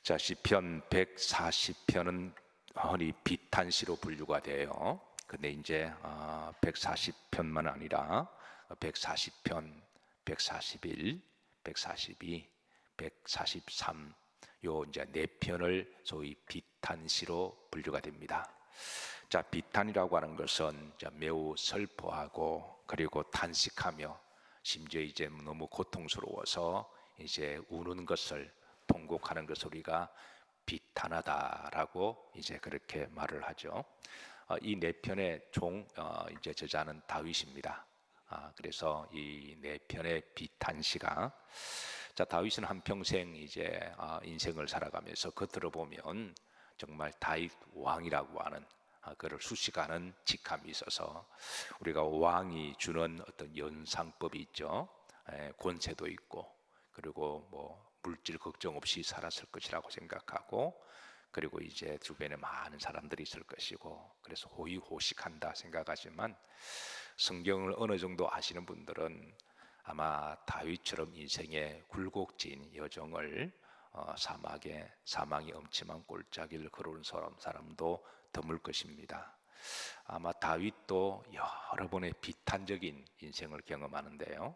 자, 시편 140편은 흔히 비탄시로 분류가 돼요. 근데 이제 140편만 아니라 140편, 141, 142, 143 요 이제 네 편을 소위 비탄시로 분류가 됩니다. 자, 비탄이라고 하는 것은 매우 슬퍼하고 그리고 탄식하며 심지어 이제 너무 고통스러워서 이제 우는 것을 통곡하는 것을 우리가 비탄하다라고 이제 그렇게 말을 하죠. 이 네 편의 이제 저자는 다윗입니다. 그래서 이 네 편의 비탄시가 자, 다윗은 한평생 이제 인생을 살아가면서 겉으로 보면 정말 다윗 왕이라고 하는 그를 수식하는 직함이 있어서 우리가 왕이 주는 어떤 연상법이 있죠. 권세도 있고 그리고 뭐 물질 걱정 없이 살았을 것이라고 생각하고 그리고 이제 주변에 많은 사람들이 있을 것이고 그래서 호의호식한다 생각하지만 성경을 어느 정도 아시는 분들은 아마 다윗처럼 인생의 굴곡진 여정을 사망이 엄침한 골짜기를 걸어온 사람도 드물 것입니다. 아마 다윗도 여러 번의 비탄적인 인생을 경험하는데요.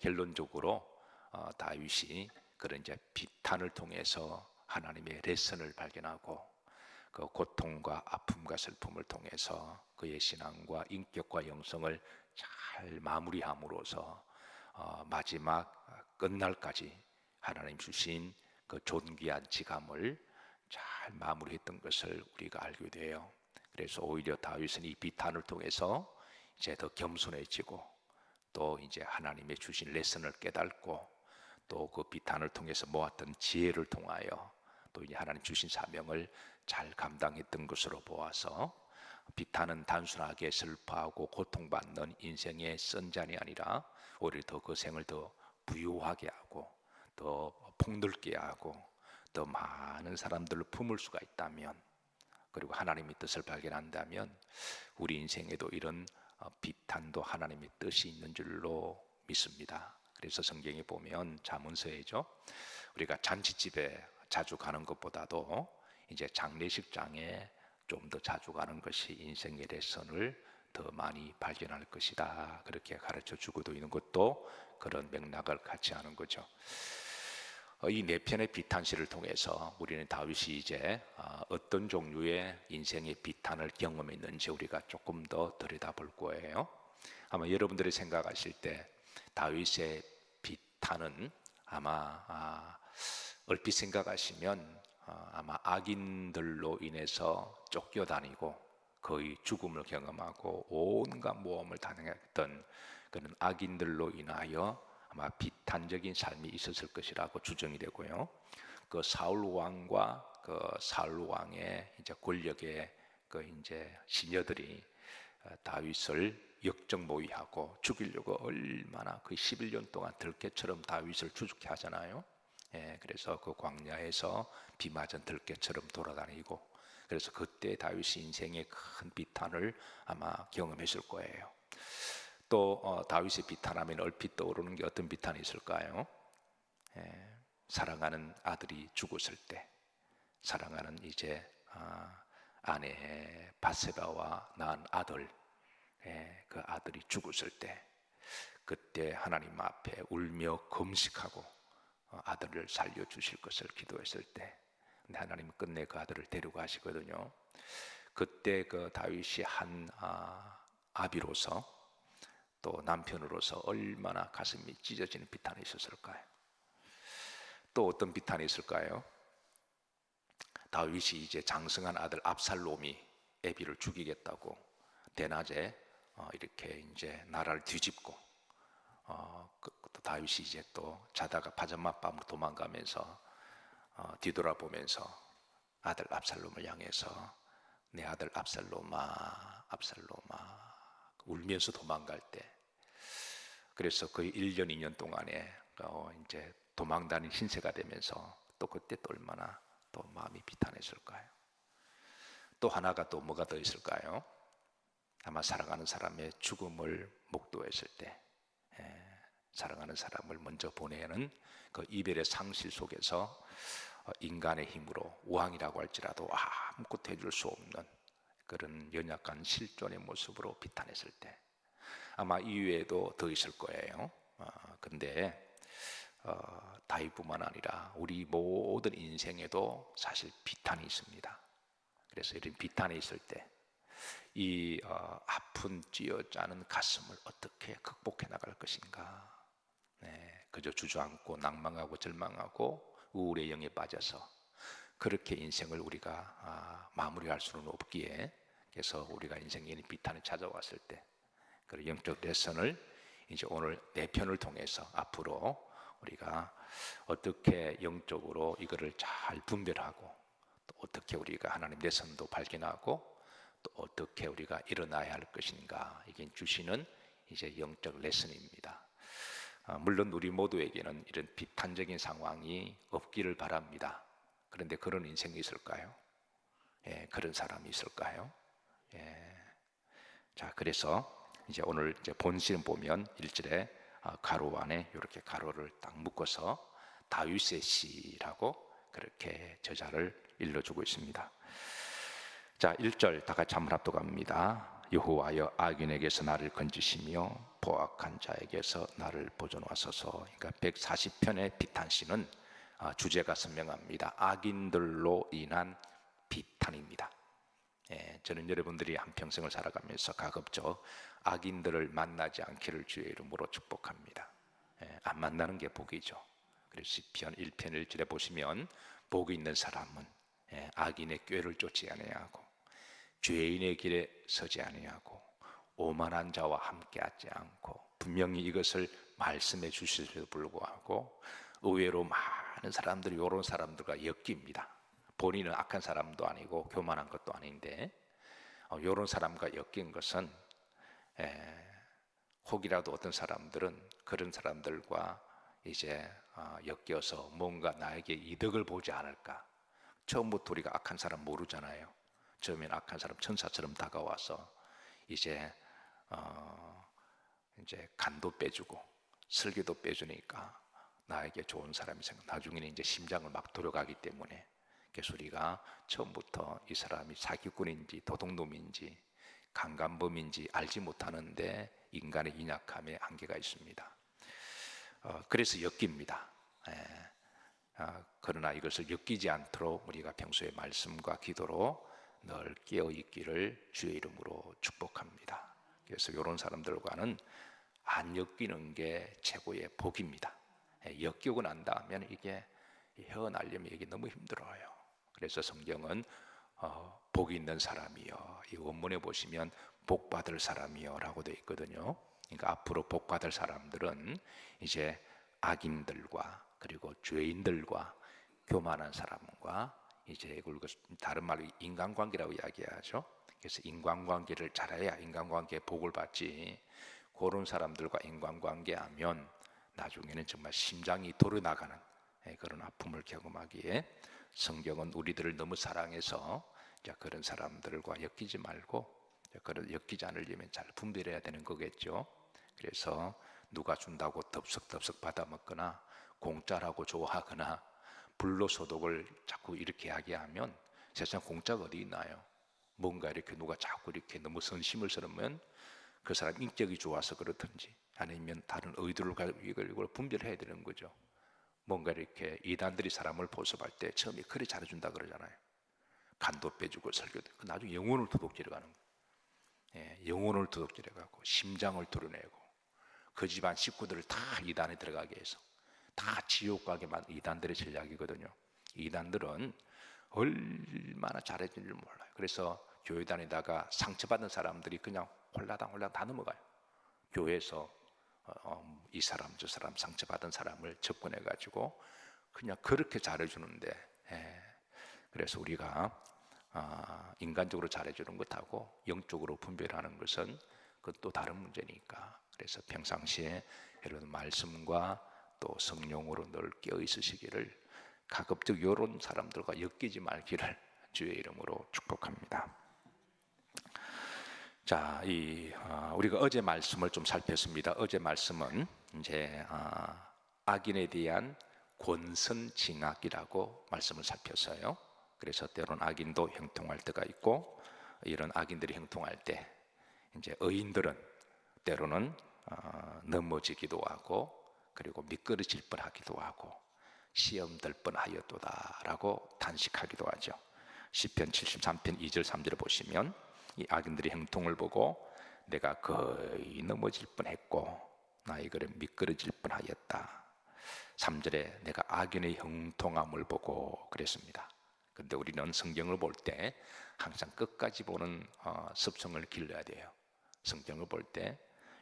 결론적으로 다윗이 그런 이제 비탄을 통해서 하나님의 레슨을 발견하고 그 고통과 아픔과 슬픔을 통해서 그의 신앙과 인격과 영성을 잘 마무리함으로써 마지막 끝날까지 하나님 주신 그 존귀한 지감을 잘 마무리했던 것을 우리가 알게 돼요. 그래서 오히려 다윗은 이 비탄을 통해서 이제 더 겸손해지고 또 이제 하나님의 주신 레슨을 깨닫고 또 그 비탄을 통해서 모았던 지혜를 통하여 또 이제 하나님 주신 사명을 잘 감당했던 것으로 보아서 비탄은 단순하게 슬퍼하고 고통받는 인생의 선잔이 아니라 오히려 더 그 생을 더 부유하게 하고 더 폭넓게 하고 더 많은 사람들을 품을 수가 있다면 그리고 하나님의 뜻을 발견한다면 우리 인생에도 이런 비탄도 하나님의 뜻이 있는 줄로 믿습니다. 그래서 성경에 보면 잠언서에죠. 우리가 잔치집에 자주 가는 것보다도 이제 장례식장에 좀 더 자주 가는 것이 인생의 레슨을 더 많이 발견할 것이다. 그렇게 가르쳐 주고도 있는 것도 그런 맥락을 같이 하는 거죠. 이 네 편의 비탄시를 통해서 우리는 다윗이 이제 어떤 종류의 인생의 비탄을 경험했는지 우리가 조금 더 들여다볼 거예요. 아마 여러분들이 생각하실 때 다윗의 비탄은 아마 얼핏 생각하시면 아마 악인들로 인해서 쫓겨다니고 거의 죽음을 경험하고 온갖 모험을 당했던 그런 악인들로 인하여 아마 비탄적인 삶이 있었을 것이라고 추정이 되고요. 그 사울 왕과 그 사울 왕의 이제 권력의 그 이제 시녀들이 다윗을 역적모의하고 죽이려고 얼마나 그 11년 동안 들깨처럼 다윗을 추죽케 하잖아요. 그래서 그 광야에서 비 맞은 들깨처럼 돌아다니고 그래서 그때 다윗이 인생의 큰 비탄을 아마 경험했을 거예요. 또 다윗의 비탄하면 얼핏 떠오르는 게 어떤 비탄이 있을까요? 사랑하는 아들이 죽었을 때 사랑하는 이제 아내 바세바와 낳은 아들 그 아들이 죽었을 때 그때 하나님 앞에 울며 금식하고 아들을 살려주실 것을 기도했을 때 근데 하나님은 끝내 그 아들을 데려가시거든요. 그때 그 다윗이 한 아비로서 또 남편으로서 얼마나 가슴이 찢어지는 비탄이 있었을까요? 또 어떤 비탄이 있을까요? 다윗이 이제 장성한 아들 압살롬이 애비를 죽이겠다고 대낮에 이렇게 이제 나라를 뒤집고 또 다윗이 이제 또 자다가 파전맛밤으로 도망가면서 뒤돌아보면서 아들 압살롬을 향해서 내 아들 압살롬아 울면서 도망갈 때 그래서 거의 1년 2년 동안에 이제 도망다닌 신세가 되면서 또 그때 또 얼마나 또 마음이 비탄했을까요? 또 하나가 또 뭐가 더 있을까요? 아마 사랑하는 사람의 죽음을 목도했을 때 사랑하는 사람을 먼저 보내는 그 이별의 상실 속에서 인간의 힘으로 왕이라고 할지라도 아무것도 해줄 수 없는 그런 연약한 실존의 모습으로 비탄했을 때, 아마 이외에도 더 있을 거예요. 근데 다윗뿐만 아니라 우리 모든 인생에도 사실 비탄이 있습니다. 그래서 이런 비탄이 있을 때 이 아픈 쥐어짜는 가슴을 어떻게 극복해 나갈 것인가. 그저 주저앉고 낭망하고 절망하고 우울의 영에 빠져서 그렇게 인생을 우리가 마무리할 수는 없기에, 그래서 우리가 인생의 비탄이 찾아왔을 때 그 영적 레슨을 이제 오늘 네 편을 통해서 앞으로 우리가 어떻게 영적으로 이거를 잘 분별하고, 또 어떻게 우리가 하나님 레슨도 발견하고, 또 어떻게 우리가 일어나야 할 것인가, 이게 주시는 이제 영적 레슨입니다. 물론 우리 모두에게는 이런 비탄적인 상황이 없기를 바랍니다. 그런데 그런 인생이 있을까요? 그런 사람이 있을까요? 자, 그래서 이제 오늘 이제 본심 보면 1절에 가로 안에 이렇게 가로를 딱 묶어서 다윗의 시라고 그렇게 저자를 일러주고 있습니다. 자, 1절 다 같이 한번 합독합니다. 여호와여, 악인에게서 나를 건지시며 포악한 자에게서 나를 보존하소서. 그러니까 140편의 비탄시는 주제가 선명합니다. 악인들로 인한 비탄입니다. 저는 여러분들이 한평생을 살아가면서 가급적 악인들을 만나지 않기를 주의 이름으로 축복합니다. 안 만나는 게 복이죠. 그래서 시편 1편 1절에 보시면 복이 있는 사람은 악인의 꾀를 쫓지 아니하고 죄인의 길에 서지 아니하고 오만한 자와 함께하지 않고, 분명히 이것을 말씀해 주실지도 불구하고 의외로 많은 사람들이 이런 사람들과 엮입니다. 본인은 악한 사람도 아니고 교만한 것도 아닌데 이런 사람과 엮인 것은 혹이라도 어떤 사람들은 그런 사람들과 이제 엮여서 뭔가 나에게 이득을 보지 않을까. 처음부터 우리가 악한 사람 모르잖아요. 처음엔 악한 사람 천사처럼 다가와서 이제 간도 빼주고 슬기도 빼주니까 나에게 좋은 사람이 생각. 나중에는 이제 심장을 막 돌아가기 때문에, 그래서 우리가 처음부터 이 사람이 사기꾼인지 도둑놈인지 강간범인지 알지 못하는데 인간의 인약함에 한계가 있습니다. 그래서 엮입니다. 그러나 이것을 엮이지 않도록 우리가 평소에 말씀과 기도로 늘 깨어있기를 주의 이름으로 축복합니다. 그래서 이런 사람들과는 안 엮이는 게 최고의 복입니다. 엮이고 난 다음에 이게 헤어나려면 이게 너무 힘들어요. 그래서 성경은 복이 있는 사람이요, 이 원문에 보시면 복 받을 사람이요 라고 되어 있거든요. 그러니까 앞으로 복 받을 사람들은 이제 악인들과 그리고 죄인들과 교만한 사람과, 이제 다른 말로 인간관계라고 이야기하죠. 그래서 인간관계를 잘해야 인간관계에 복을 받지, 그런 사람들과 인간관계하면 나중에는 정말 심장이 도려나가는 그런 아픔을 경험하기에 성경은 우리들을 너무 사랑해서 그런 사람들과 엮이지 말고, 그런 엮이지 않으려면 잘 분별해야 되는 거겠죠. 그래서 누가 준다고 덥석덥석 받아먹거나 공짜라고 좋아하거나 불로소득을 자꾸 이렇게 하게 하면 세상 공짜가 어디 있나요? 뭔가 이렇게 누가 자꾸 이렇게 너무 선심을 쓰면 그 사람 인격이 좋아서 그렇든지 아니면 다른 의도를 가지고 이걸 분별해야 되는 거죠. 뭔가 이렇게 이단들이 사람을 보습할 때 처음에 그래 잘해준다 그러잖아요. 간도 빼주고 설교도, 나중에 영혼을 도둑질해 가는 거예요. 영혼을 도둑질해 가고 심장을 도려내고 그 집안 식구들을 다 이단에 들어가게 해서 다 지옥 가게 만든 이단들의 전략이거든요. 이단들은 얼마나 잘해주는지 몰라요. 그래서 교회 다니다가 상처받은 사람들이 그냥 홀라당 다 넘어가요. 교회에서 이 사람 저 사람 상처받은 사람을 접근해 가지고 그냥 그렇게 잘해주는데, 그래서 우리가 인간적으로 잘해주는 것하고 영적으로 분별하는 것은 그것도 다른 문제니까, 그래서 평상시에 여러분 말씀과 또 성령으로 늘 깨어 있으시기를, 가급적 이런 사람들과 엮이지 말기를 주의 이름으로 축복합니다. 자, 우리가 어제 말씀을 좀 살폈습니다. 어제 말씀은 이제 악인에 대한 권선징악이라고 말씀을 살폈어요. 그래서 때로는 악인도 형통할 때가 있고, 이런 악인들이 형통할 때 이제 의인들은 때로는 넘어지기도 하고, 그리고 미끄러질 뻔하기도 하고, 시험 들 뻔하였도다라고 단식하기도 하죠. 시편 73편 2절 3절을 보시면 이 악인들의 형통을 보고 내가 거의 넘어질 뻔했고 나의 걸음 미끄러질 뻔하였다. 3절에 내가 악인의 형통함을 보고 그랬습니다. 그런데 우리는 성경을 볼 때 항상 끝까지 보는 습성을 길러야 돼요. 성경을 볼 때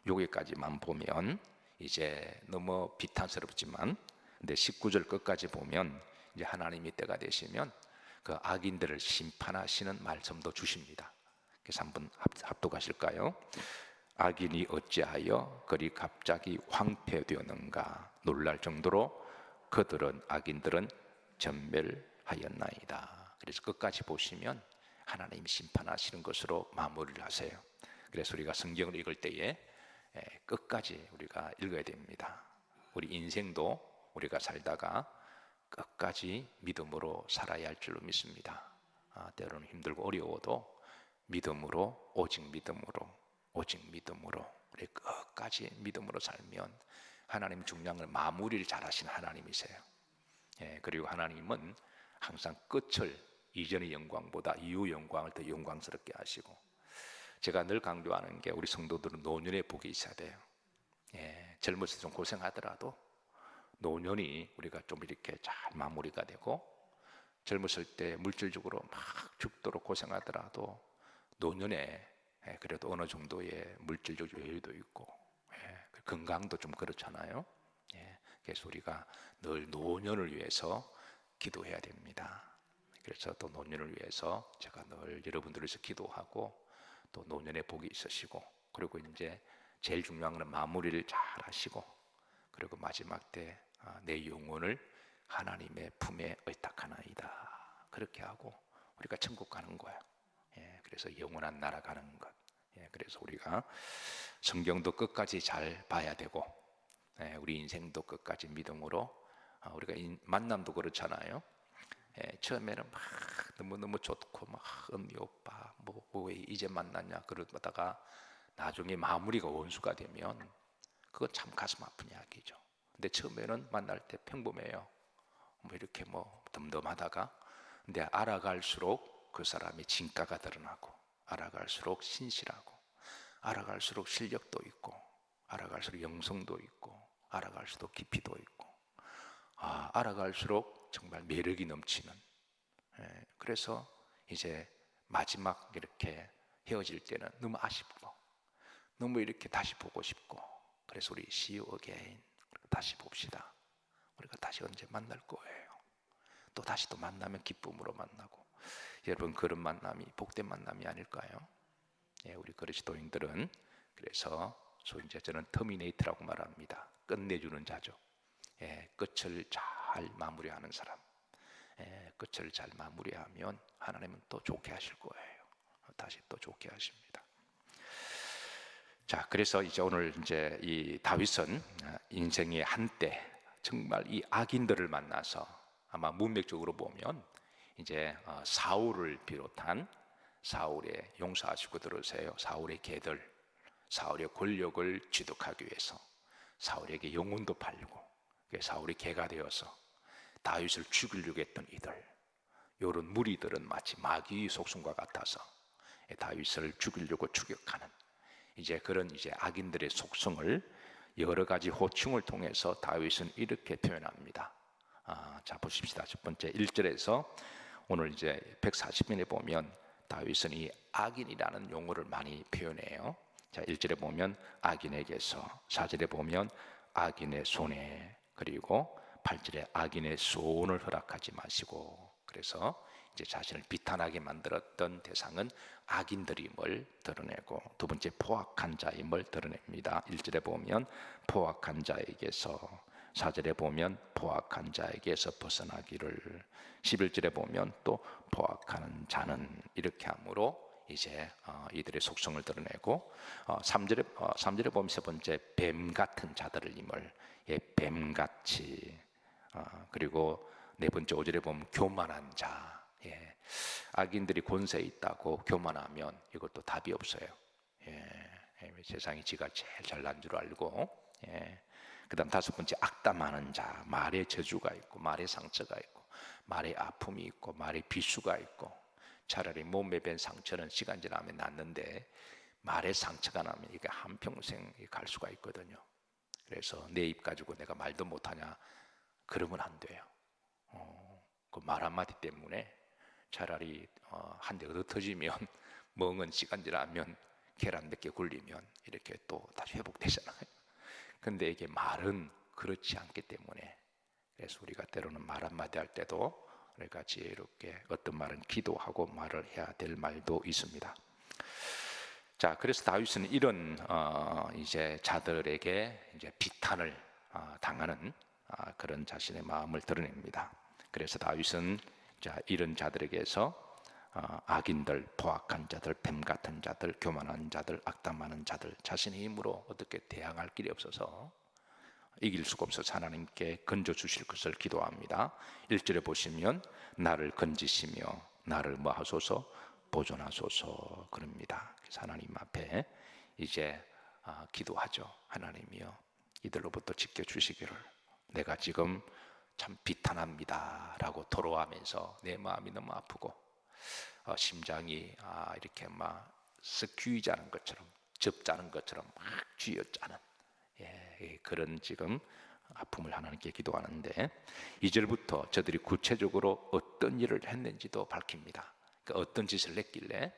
여기까지만 보면 이제 너무 비탄스럽지만, 근데 19절 끝까지 보면 이제 하나님이 때가 되시면 그 악인들을 심판하시는 말씀도 주십니다. 그래서 한번 합독하실까요? 악인이 어찌하여 그리 갑자기 황폐되었는가 놀랄 정도로 악인들은 전멸하였나이다. 그래서 끝까지 보시면 하나님이 심판하시는 것으로 마무리를 하세요. 그래서 우리가 성경을 읽을 때에 끝까지 우리가 읽어야 됩니다. 우리 인생도 우리가 살다가 끝까지 믿음으로 살아야 할 줄로 믿습니다. 때로는 힘들고 어려워도 믿음으로, 오직 믿음으로 우리 끝까지 믿음으로 살면 하나님 중량을 마무리를 잘하신 하나님이세요. 그리고 하나님은 항상 끝을 이전의 영광보다 이후 영광을 더 영광스럽게 하시고, 제가 늘 강조하는 게 우리 성도들은 노년의 복이 있어야 돼요. 젊었을 때 좀 고생하더라도 노년이 우리가 좀 이렇게 잘 마무리가 되고, 젊었을 때 물질적으로 막 죽도록 고생하더라도 노년에 그래도 어느 정도의 물질적 여유도 있고, 건강도 좀 그렇잖아요. 그래서 우리가 늘 노년을 위해서 기도해야 됩니다. 그래서 또 노년을 위해서 제가 늘 여러분들을 위해서 기도하고, 또 노년의 복이 있으시고, 그리고 이제 제일 중요한 건 마무리를 잘 하시고, 그리고 마지막 때 내 영혼을 하나님의 품에 의탁하나이다, 그렇게 하고 우리가 천국 가는 거예요. 그래서 영원한 나라 가는 것. 그래서 우리가 성경도 끝까지 잘 봐야 되고, 우리 인생도 끝까지 믿음으로, 우리가 만남도 그렇잖아요. 처음에는 막 너무너무 좋고 막 언니 오빠 왜 이제 만났냐 그러다가 나중에 마무리가 원수가 되면 그건 참 가슴 아픈 이야기죠. 근데 처음에는 만날 때 평범해요. 이렇게 덤덤하다가, 근데 알아갈수록 그 사람의 진가가 드러나고, 알아갈수록 신실하고, 알아갈수록 실력도 있고, 알아갈수록 영성도 있고, 알아갈수록 깊이도 있고, 알아갈수록 정말 매력이 넘치는. 그래서 이제 마지막 이렇게 헤어질 때는 너무 아쉽고, 너무 이렇게 다시 보고 싶고, 그래서 우리 see you again, 다시 봅시다. 우리가 다시 언제 만날 거예요. 또 다시 또 만나면 기쁨으로 만나고. 여러분, 그런 만남이 복된 만남이 아닐까요? 우리 그리스도인들은 그래서 소위 이제 저는 터미네이터라고 말합니다. 끝내주는 자죠. 끝을 잘 마무리하는 사람. 끝을 잘 마무리하면 하나님은 또 좋게 하실 거예요. 다시 또 좋게 하십니다. 자, 그래서 이제 오늘 이제 이 다윗은 인생의 한때 정말 이 악인들을 만나서, 아마 문맥적으로 보면 이제 사울을 비롯한, 사울의, 용서하시고 들으세요, 사울의 개들, 사울의 권력을 취득하기 위해서 사울에게 영혼도 팔고 사울이 개가 되어서 다윗을 죽이려고 했던 이들, 이런 무리들은 마치 마귀의 속성과 같아서 다윗을 죽이려고 추격하는 이제 그런 이제 악인들의 속성을 여러 가지 호칭을 통해서 다윗은 이렇게 표현합니다. 자, 보십시다. 첫 번째 1절에서 오늘 이제 140편에 보면 다윗은 이 악인이라는 용어를 많이 표현해요. 자, 1절에 보면 악인에게서, 4절에 보면 악인의 손에, 그리고 8절에 악인의 소원을 허락하지 마시고. 그래서 이제 자신을 비탄하게 만들었던 대상은 악인들임을 드러내고, 두 번째 포악한 자임을 드러냅니다. 1절에 보면 포악한 자에게서, 4절에 보면 포악한 자에게서 벗어나기를, 11절에 보면 또 포악한 자는, 이렇게 함으로 이제 이들의 속성을 드러내고, 3절에 보면 세 번째 뱀 같은 자들을 임을, 뱀같이 그리고 네 번째 5절에 보면 교만한 자. 예. 악인들이 권세에 있다고 교만하면 이것도 답이 없어요. 예. 세상이 지가 제일 잘난 줄 알고. 예. 그다음 다섯 번째 악담 많은 자. 말에 저주가 있고 말에 상처가 있고 말에 아픔이 있고 말에 비수가 있고, 차라리 몸에 밴 상처는 시간 지나면 낫는데 말에 상처가 나면 이게 한평생 갈 수가 있거든요. 그래서 내 입 가지고 내가 말도 못하냐, 그러면 안 돼요. 그 말 한마디 때문에 차라리 한 대 얻어 터지면 멍은 시간 지나면 계란 몇 개 굴리면 이렇게 또 다시 회복되잖아요. 근데 이게 말은 그렇지 않기 때문에, 그래서 우리가 때로는 말 한마디 할 때도 우리가 지혜롭게, 어떤 말은 기도하고 말을 해야 될 말도 있습니다. 자, 그래서 다윗은 이런 이제 자들에게 이제 비탄을 당하는 그런 자신의 마음을 드러냅니다. 그래서 다윗은 자, 이런 자들에게서 악인들, 포악한 자들, 뱀 같은 자들, 교만한 자들, 악담 많은 자들, 자신의 힘으로 어떻게 대항할 길이 없어서 이길 수가 없어서 하나님께 건져 주실 것을 기도합니다. 1절에 보시면 나를 건지시며 나를 뭐 하소서, 보존하소서 그럽니다. 그래서 하나님 앞에 이제 기도하죠. 하나님이여, 이들로부터 지켜주시기를, 내가 지금 참 비탄합니다 라고 토로하면서 내 마음이 너무 아프고 심장이 이렇게 막 쓱 쥐자는 것처럼, 접자는 것처럼 막 쥐어짜는 그런 지금 아픔을 하나님께 기도하는데, 2절부터 저들이 구체적으로 어떤 일을 했는지도 밝힙니다. 그러니까 어떤 짓을 했길래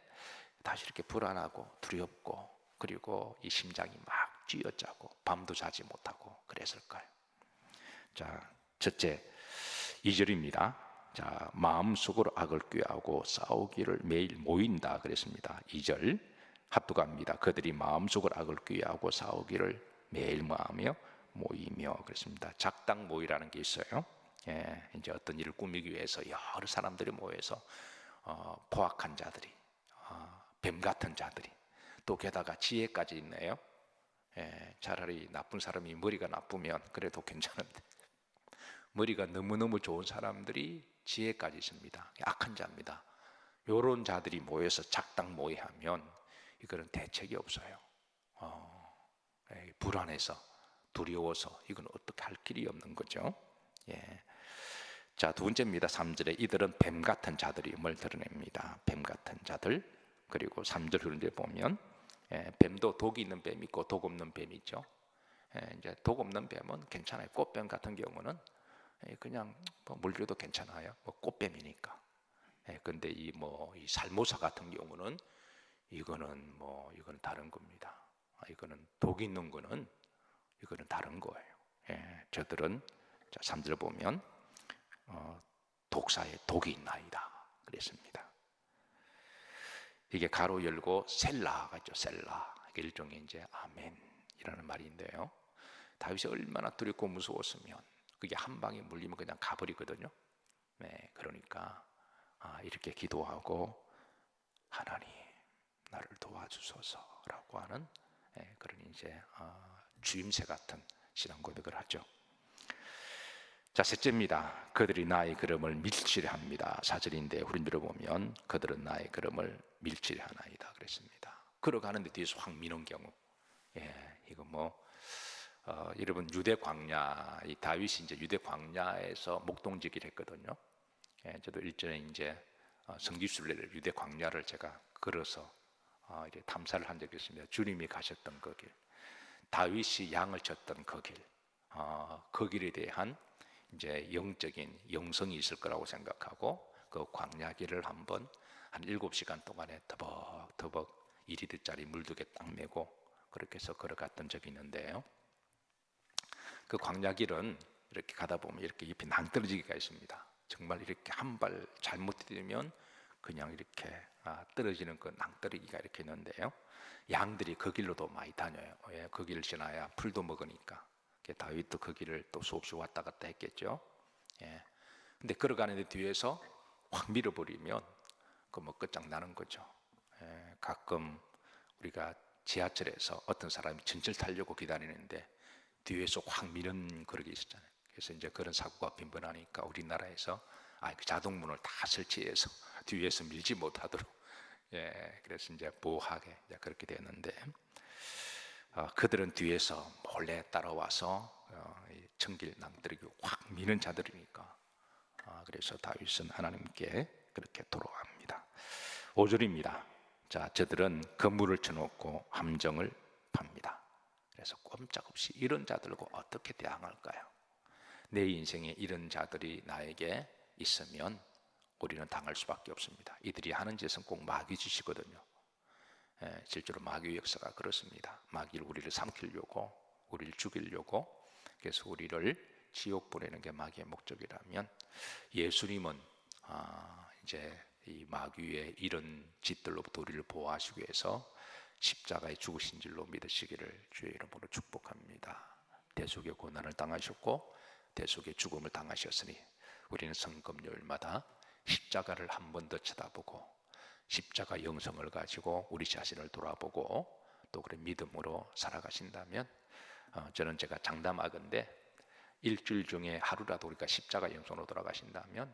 다시 이렇게 불안하고 두렵고 그리고 이 심장이 막 쥐어짜고 밤도 자지 못하고 그랬을까요? 자, 첫째 2절입니다. 자, 마음속으로 악을 꾀하고 싸우기를 매일 모인다 그랬습니다. 2절 합독합니다. 그들이 마음속으로 악을 꾀하고 싸우기를 매일 뭐하며 모이며 그랬습니다. 작당 모이라는 게 있어요. 이제 어떤 일을 꾸미기 위해서 여러 사람들이 모여서 포악한 자들이, 뱀 같은 자들이, 또 게다가 지혜까지 있네요. 차라리 나쁜 사람이 머리가 나쁘면 그래도 괜찮은데 머리가 너무너무 좋은 사람들이 지혜까지 있습니다. 악한 자입니다. 이런 자들이 모여서 작당 모의하면 이거는 대책이 없어요. 불안해서 두려워서 이건 어떻게 할 길이 없는 거죠. 자, 두 번째입니다. 3절에 이들은 뱀 같은 자들임을 드러냅니다. 뱀 같은 자들. 그리고 3절 흐른데 보면 뱀도 독이 있는 뱀이 있고 독 없는 뱀이 있죠. 이제 독 없는 뱀은 괜찮아요. 꽃뱀 같은 경우는 그냥 뭐 물려도 괜찮아요. 뭐 꽃뱀이니까. 근데 이 살모사 같은 경우는 이거는 다른 겁니다. 이거는 독 있는 거는 이거는 다른 거예요. 저들은 자, 3절 보면 독사에 독이 있나이다 그랬습니다. 이게 가로 열고 셀라가 있죠. 셀라. 이게 일종의 이제 아멘이라는 말인데요. 다윗이 얼마나 두렵고 무서웠으면 그게 한 방에 물리면 그냥 가버리거든요. 그러니까 이렇게 기도하고 하나님 나를 도와주소서라고 하는 그런 이제 주임새 같은 신앙 고백을 하죠. 자, 셋째입니다. 그들이 나의 걸음을 밀치려합니다. 4절인데 우린 들어보면 그들은 나의 걸음을 밀치려하나이다 그랬습니다. 걸어가는데 뒤에서 확 미는 경우. 이거 여러분 유대 광야, 이 다윗이 이제 유대 광야에서 목동지기를 했거든요. 저도 일전에 이제 성지순례를 유대 광야를 제가 걸어서 이렇게 탐사를 한 적이 있습니다. 주님이 가셨던 그 길, 다윗이 양을 쳤던 그 길, 그 길에 대한 이제 영적인 영성이 있을 거라고 생각하고 그 광야 길을 한번 한 7시간 동안에 터벅터벅 2리터짜리 물 2개 딱 메고 그렇게 해서 걸어갔던 적이 있는데요. 그 광야 길은 이렇게 가다 보면 이렇게 잎이 낭떠러지기가 있습니다. 정말 이렇게 한 발 잘못 디디면 그냥 이렇게 떨어지는 그 낭떠러기가 이렇게 있는데요. 양들이 그 길로도 많이 다녀요. 그 길을 지나야 풀도 먹으니까. 다윗도 그 길을 또 수없이 왔다 갔다 했겠죠. 근데 걸어가는데 뒤에서 확 밀어버리면 그 끝장나는 거죠. 가끔 우리가 지하철에서 어떤 사람이 전철 타려고 기다리는데 뒤에서 확 미는 그런 게 있었잖아요. 그래서 이제 그런 사고가 빈번하니까 우리나라에서 그 자동문을 다 설치해서 뒤에서 밀지 못하도록, 그래서 이제 보호하게 이제 그렇게 되었는데, 그들은 뒤에서 몰래 따라와서 이 청길 낭떠러기 확 미는 자들이니까, 그래서 다윗은 하나님께 그렇게 돌아갑니다. 5절입니다. 자, 저들은 그물을 쳐놓고 함정을 팝니다. 그래서 꼼짝없이 이런 자들과 어떻게 대항할까요? 내 인생에 이런 자들이 나에게 있으면 우리는 당할 수밖에 없습니다. 이들이 하는 짓은 꼭 마귀 짓이거든요. 실제로 마귀의 역사가 그렇습니다. 마귀를 우리를 삼키려고, 우리를 죽이려고, 그래서 우리를 지옥 보내는 게 마귀의 목적이라면, 예수님은 이제 이 마귀의 이런 짓들로부터 우리를 보호하시기 위해서 십자가에 죽으신 줄로 믿으시기를 주의 이름으로 축복합니다. 대속의 고난을 당하셨고 대속의 죽음을 당하셨으니 우리는 성금요일마다 십자가를 한 번 더 쳐다보고 십자가 영성을 가지고 우리 자신을 돌아보고 또 그런 믿음으로 살아가신다면, 저는 제가 장담하건대 일주일 중에 하루라도 우리가 십자가 영성으로 돌아가신다면,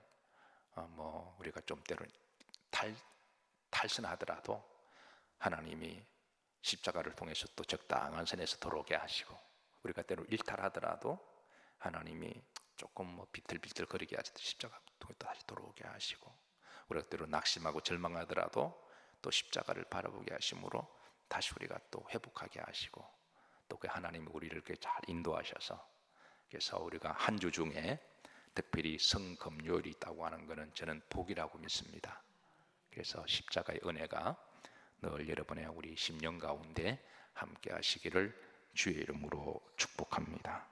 뭐 우리가 좀 때로는 탈선하더라도 하나님이 십자가를 통해서 또 적당한 선에서 들어오게 하시고, 우리가 때로 일탈하더라도 하나님이 조금 뭐 비틀비틀 거리게 하시듯 십자가 통해 또 다시 들어오게 하시고, 우리가 때로 낙심하고 절망하더라도 또 십자가를 바라보게 하심으로 다시 우리가 또 회복하게 하시고, 또 그 하나님이 우리를 잘 인도하셔서, 그래서 우리가 한 주 중에 특별히 성금요일이 있다고 하는 것은 저는 복이라고 믿습니다. 그래서 십자가의 은혜가 늘 여러분의 우리 심령 가운데 함께 하시기를 주의 이름으로 축복합니다.